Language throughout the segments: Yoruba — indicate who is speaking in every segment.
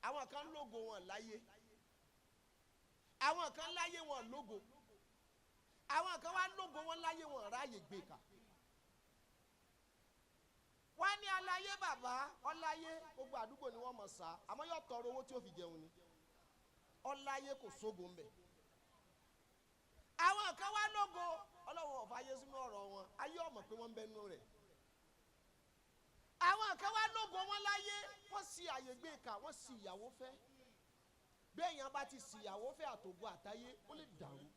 Speaker 1: àwọn kan lógo wọn láyé àwọn kan láyé wọn lógo àwọn kan wá lógo wọn láyé wọn ráàyè gbé ka wọ́n ní aláyé bàbá ọláyé gbogbo àdúgbò ni wọ́n mọ̀ sá àmọ́ yóò tọrọ owó tí ó fi jẹun ni ọláyé kò sógo ńbẹ àwọn kan wá lógo ọlọ́wọ́ ọ̀fà ayé sínú ọ̀rọ̀ wọn ayé ọmọ pé wọ́n ń bẹ nínú rẹ̀ àwọn kan wá lógo wọn láyé wọ́n sì àyè gbé ka wọ́n sì ìyàwó fẹ́ bẹ́ẹ̀ yẹn bá ti sì ìyàwó fẹ́ àtògo àtayé ó lè dàrú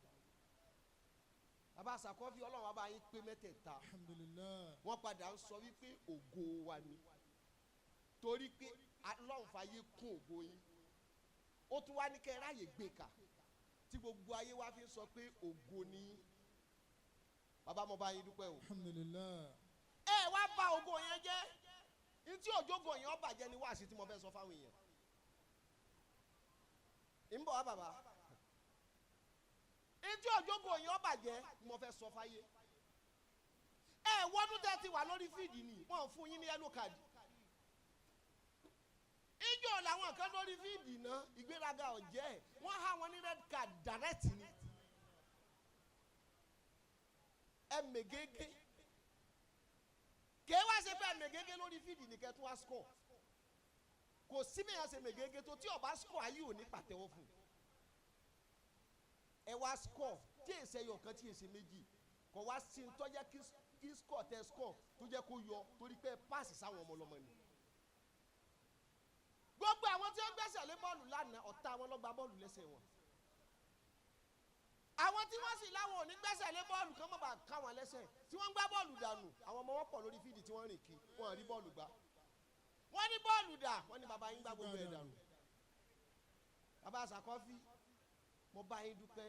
Speaker 1: bàbá àṣàkọ́fí ọlọ́run bá yín pé mẹ́tẹ̀ẹ̀ta
Speaker 2: alhamdulillah
Speaker 1: wọ́n padà ń sọ wípé ògo wa ni torí pé ọlọ́run fàyè kún ògo yín ó tún wá ní kẹ́ ráyè gbé ka tí gbogbo ayé wá fi sọ pé ògo ni bàbá mo bá yín dúpẹ́ o
Speaker 2: alhamdulillah
Speaker 1: ẹ wá bà ògo yẹn jẹ́ ntí òjògo yẹn ó bàjẹ́ ni wáàsí tí mo fẹ́ sọ fáwọn èèyàn ń bọ̀ wá bàbá ntí òjògo yẹn ó bàjẹ́ ni mo fẹ́ sọ fáyé ẹ wọ́dún tẹ́ ti wà lórí fídì ni wọ́n fún yín ní yellow card ijó làwọn kan lórí fídì náà ìgbéraga ọ̀jẹ́ wọ́n há wọn ní red card direct ni ẹ mègége kèé wá ṣe fẹ́ mègége lórí fídì nìkẹ́ tó wá score kò sí mi yàn ṣe mègége tó tí ọba score ayé ò ní pàtẹ́wọ́ fún ẹ wá score tí èsè yọ kan tí èsè méjì kò wá sí ń tọ́jà kí score tẹ score tó jẹ́ kó yọ torí pé pass sáwọn ọmọ ọlọ́mọ ni gbogbo àwọn tí wọ́n gbẹ́sẹ̀ lé bọ́ọ̀lù lánàá ọ̀tá wọn ló gba bọ́ọ̀lù lẹ́sẹ̀ wọn àwọn tí wọ́n sì láwọn ò ní gbẹ́sẹ̀ lé bọ́ọ̀lù kán mọ̀ bá ká wọn lẹ́sẹ̀ tí wọ́n ń gbá bọ́ọ̀lù dànù àwọn ọmọ wọn pọ̀ lórí fídì tí wọ́n rìn kí wọ́n rí bọ́ọ̀lù gbá wọ́n ní bọ́ọ̀lù dà wọ́n ní bàbá yín gbá gbogbo ẹ̀ dànù bàbá àṣàkọ́fí mo bá yín dúpẹ́